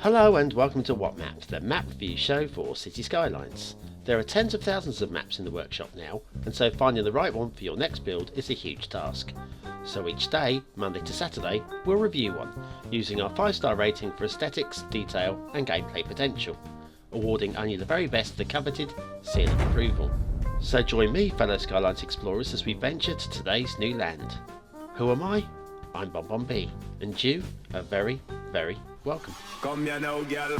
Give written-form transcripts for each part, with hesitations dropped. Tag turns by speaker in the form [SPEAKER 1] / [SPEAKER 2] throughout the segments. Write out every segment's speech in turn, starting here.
[SPEAKER 1] Hello and welcome to What Map, the map review show for City Skylines. There are tens of thousands of maps in the workshop now, and so finding the right one for your next build is a huge task. So each day, Monday to Saturday, we'll review one, using our 5-star rating for aesthetics, detail and gameplay potential, awarding only the very best the coveted seal of approval. So join me, fellow Skylines explorers, as we venture to today's new land. Who am I? I'm BonBonB, and you are very, very welcome.
[SPEAKER 2] Come here now, girl.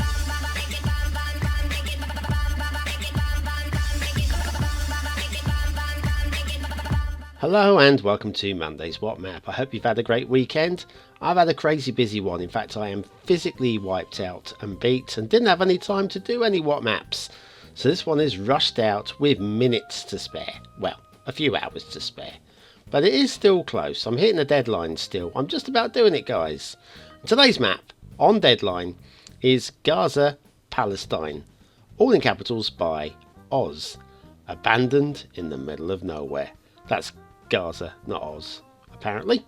[SPEAKER 1] Hello and welcome to Monday's What Map. I hope you've had a great weekend. I've had a crazy busy one. In fact, I am physically wiped out and beat and didn't have any time to do any What Maps. So this one is rushed out with minutes to spare. Well, a few hours to spare. But it is still close. I'm hitting the deadline still. I'm just about doing it, guys. Today's map on deadline is GAZA Palestine. All in capitals by Oz. Abandoned in the middle of nowhere. That's Gaza, not Oz, apparently.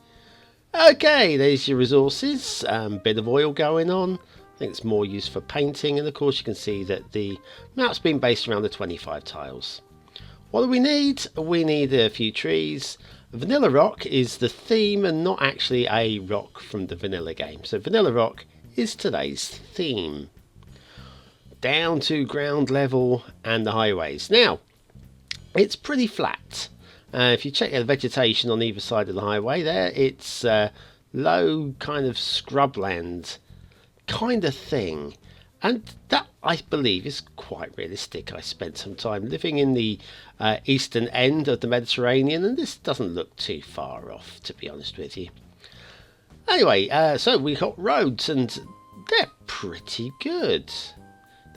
[SPEAKER 1] Okay, there's your resources. Bit of oil going on. I think it's more used for painting. And of course you can see that the map's been based around the 25 tiles. What do we need? We need a few trees. Vanilla rock is the theme and not actually a rock from the vanilla game. So vanilla rock is today's theme. Down to ground level and the highways. Now, it's pretty flat. If you check the vegetation on either side of the highway there, it's low kind of scrubland kind of thing. And that, I believe, is quite realistic. I spent some time living in the eastern end of the Mediterranean, and this doesn't look too far off, to be honest with you. Anyway, so we've got roads, and they're pretty good.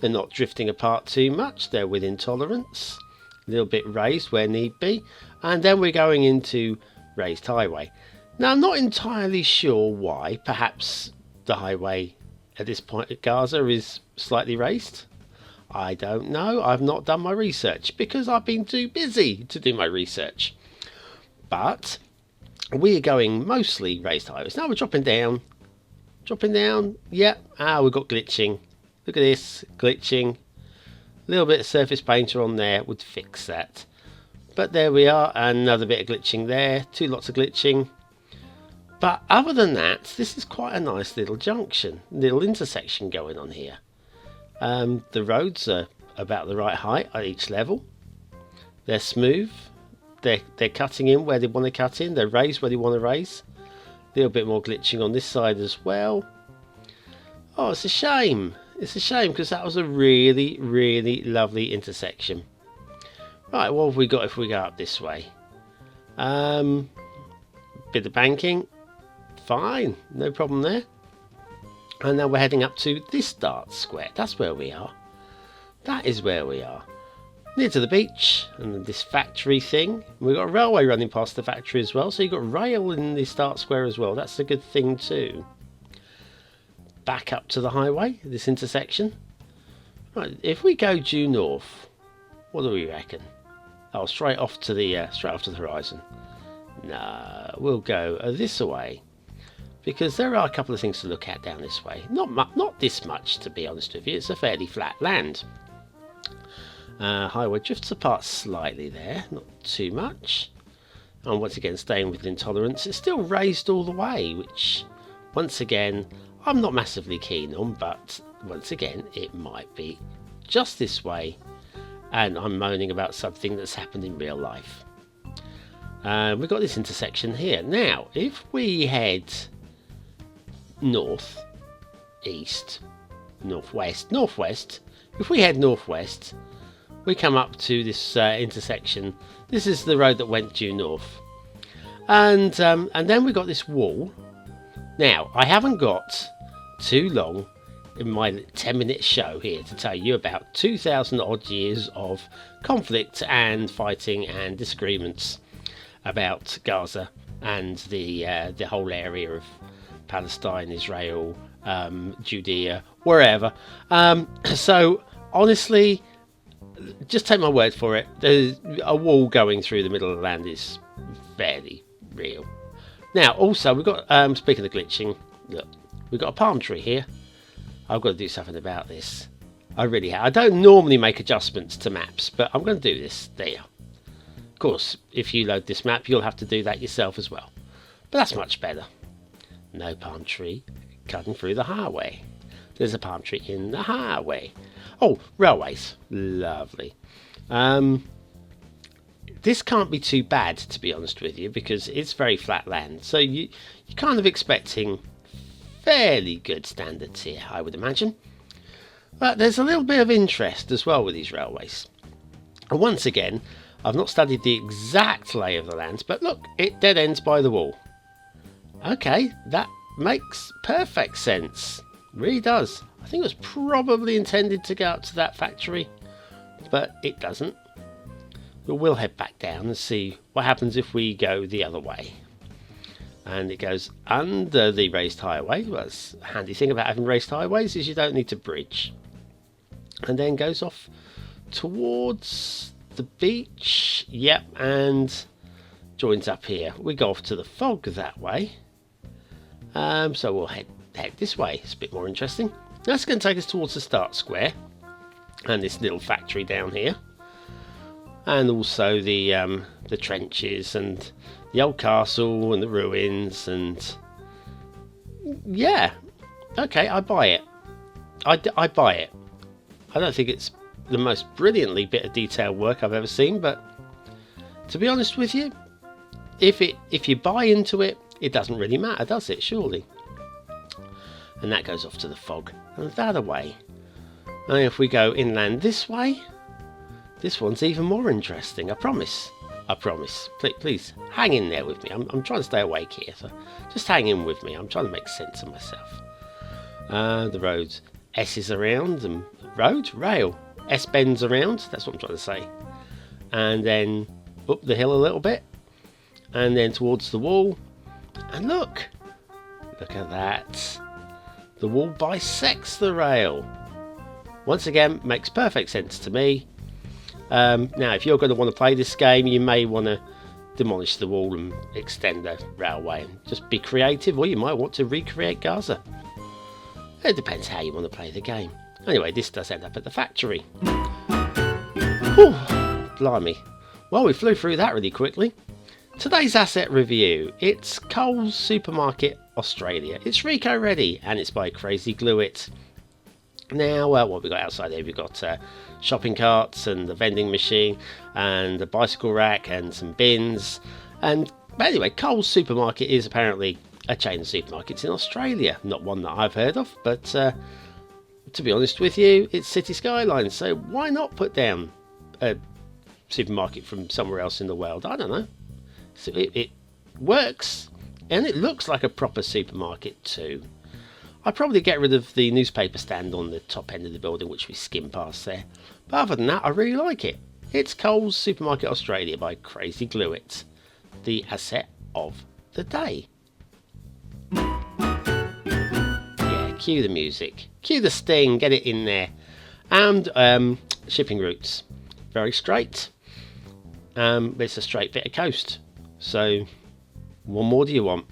[SPEAKER 1] They're not drifting apart too much. They're within tolerance. A little bit raised where need be. And then we're going into raised highway. Now, I'm not entirely sure why. Perhaps the highway at this point at Gaza is slightly raised. I don't know. I've not done my research because I've been too busy to do my research. But we are going mostly raised highways. Now we're dropping down. Dropping down. Yeah. We've got glitching. Look at this. Glitching. A little bit of surface painter on there would fix that. But there we are. Another bit of glitching there. Two lots of glitching. But other than that, this is quite a nice little junction, little intersection going on here. The roads are about the right height at each level. They're smooth. They're cutting in where they want to cut in. They're raised where they want to raise. A little bit more glitching on this side as well. Oh, it's a shame. It's a shame because that was a really, really lovely intersection. Right, what have we got if we go up this way? Bit of banking. Fine, no problem there. And now we're heading up to this start square. That's where we are. That is where we are. Near to the beach and this factory thing. We've got a railway running past the factory as well. So you've got rail in the start square as well. That's a good thing too. Back up to the highway, this intersection. Right, if we go due north, what do we reckon? Oh, straight off to the horizon. No, we'll go this way. Because there are a couple of things to look at down this way. Not this much, to be honest with you. It's a fairly flat land. Highway drifts apart slightly there, not too much. And once again, staying within tolerance. It's still raised all the way, which, once again, I'm not massively keen on. But, once again, it might be just this way. And I'm moaning about something that's happened in real life. We've got this intersection here. Now, if we head north, east, northwest. If we head northwest, we come up to this intersection. This is the road that went due north, and then we got this wall. Now, I haven't got too long in my 10-minute show here to tell you about 2,000 odd years of conflict and fighting and disagreements about Gaza and the whole area of Palestine, Israel, Judea, wherever. So honestly, just take my word for it. There's a wall going through the middle of the land is fairly real. Now, also we've got speaking of glitching, look, we've got a palm tree here. I've got to do something about this. I really have. I don't normally make adjustments to maps, but I'm going to do this. There. Of course, if you load this map, you'll have to do that yourself as well. But that's much better. No palm tree cutting through the highway. There's a palm tree in the highway. Oh, railways. Lovely. This can't be too bad, to be honest with you, because it's very flat land. So you're kind of expecting fairly good standards here, I would imagine. But there's a little bit of interest as well with these railways. And once again, I've not studied the exact lay of the land, but look, it dead ends by the wall. Okay, that makes perfect sense. Really does. I think it was probably intended to go up to that factory, but it doesn't. But we'll head back down and see what happens if we go the other way. And it goes under the raised highway. Well, that's a handy thing about having raised highways is you don't need to bridge. And then goes off towards the beach. Yep, and joins up here. We go off to the fog that way. So we'll head this way. It's a bit more interesting. That's going to take us towards the start square and this little factory down here, and also the trenches and the old castle and the ruins. And yeah, okay, I buy it. I buy it. I don't think it's the most brilliantly bit of detailed work I've ever seen, but to be honest with you, if you buy into it, it doesn't really matter, does it? Surely. And that goes off to the fog and that away. And if we go inland this way, this one's even more interesting. I promise. Please hang in there with me. I'm trying to stay awake here, so just hang in with me. I'm trying to make sense of myself. The roads, S is around, and rail. S bends around. That's what I'm trying to say. And then up the hill a little bit, and then towards the wall. And look at that. The wall bisects the rail. Once again, makes perfect sense to me. Now, if you're going to want to play this game, you may want to demolish the wall and extend the railway and just be creative, or you might want to recreate Gaza. It depends how you want to play the game. Anyway, this does end up at the factory. Whew, blimey. Well, we flew through that really quickly. Today's asset review. It's Coles Supermarket Australia. It's Rico ready, and it's by Crazyglueit. Now, what have we got outside here? We've got shopping carts and the vending machine and a bicycle rack and some bins. And anyway, Coles Supermarket is apparently a chain of supermarkets in Australia. Not one that I've heard of, but to be honest with you, it's City Skylines. So why not put down a supermarket from somewhere else in the world? I don't know. So it works, and it looks like a proper supermarket too. I'd probably get rid of the newspaper stand on the top end of the building, which we skim past there. But other than that, I really like it. It's Coles Supermarket Australia by Crazyglueit, the asset of the day. Yeah, cue the music. Cue the sting, get it in there. And shipping routes. Very straight. It's a straight bit of coast. So, what more do you want?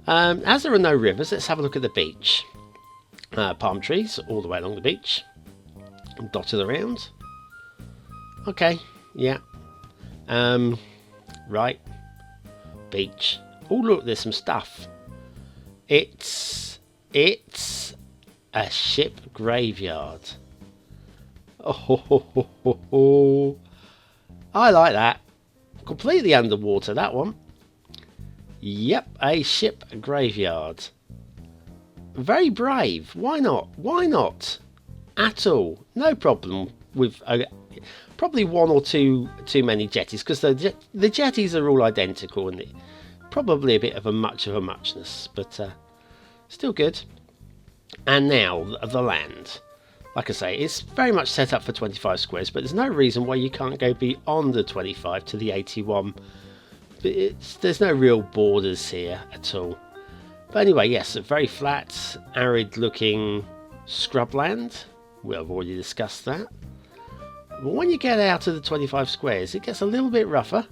[SPEAKER 1] As there are no rivers, let's have a look at the beach. Palm trees all the way along the beach, dotted around. Okay, yeah. Right. Beach. Oh, look, there's some stuff. It's a ship graveyard. Oh, I like that. Completely underwater, that one. Yep, a ship graveyard. Very brave. Why not? Why not? At all. No problem with probably one or two too many jetties, because the jetties are all identical and probably a bit of a muchness, but still good. And now the land. Like I say, it's very much set up for 25 squares, but there's no reason why you can't go beyond the 25 to the 81. There's no real borders here at all. But anyway, yes, a very flat, arid-looking scrubland. We've already discussed that. But when you get out of the 25 squares, it gets a little bit rougher.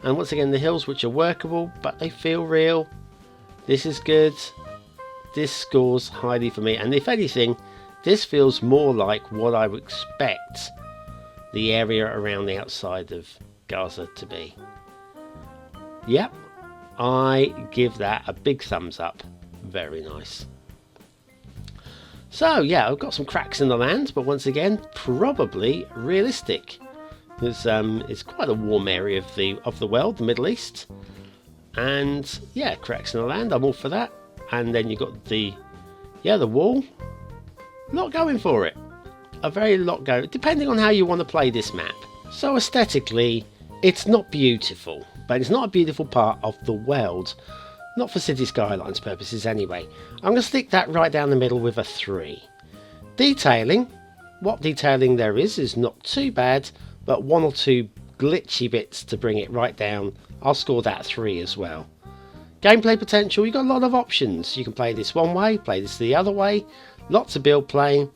[SPEAKER 1] And once again, the hills, which are workable, but they feel real. This is good. this scores highly for me, and if anything, this feels more like what I would expect the area around the outside of Gaza to be. Yep, I give that a big thumbs up. Very nice. So yeah, I've got some cracks in the land, but once again, probably realistic. It's quite a warm area of the world, the Middle East, and yeah, cracks in the land. I'm all for that. And then you've got the wall. Not going for it. A very lot go, depending on how you want to play this map. So aesthetically, it's not beautiful, but it's not a beautiful part of the world. Not for City Skylines purposes anyway. I'm going to stick that right down the middle with a 3. Detailing, what detailing there is not too bad, but 1 or 2 glitchy bits to bring it right down. I'll score that 3 as well. Gameplay potential, you've got a lot of options. You can play this one way, play this the other way. Lots of build playing.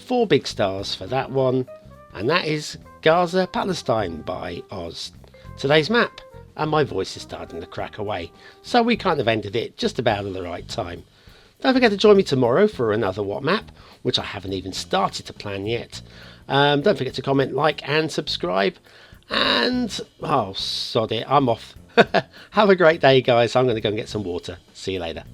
[SPEAKER 1] 4 big stars for that one. And that is Gaza Palestine by Oz. Today's map. And my voice is starting to crack away. So we kind of ended it just about at the right time. Don't forget to join me tomorrow for another What Map, which I haven't even started to plan yet. Don't forget to comment, like and subscribe. And, oh, sod it, I'm off. Have a great day, guys. I'm going to go and get some water. See you later.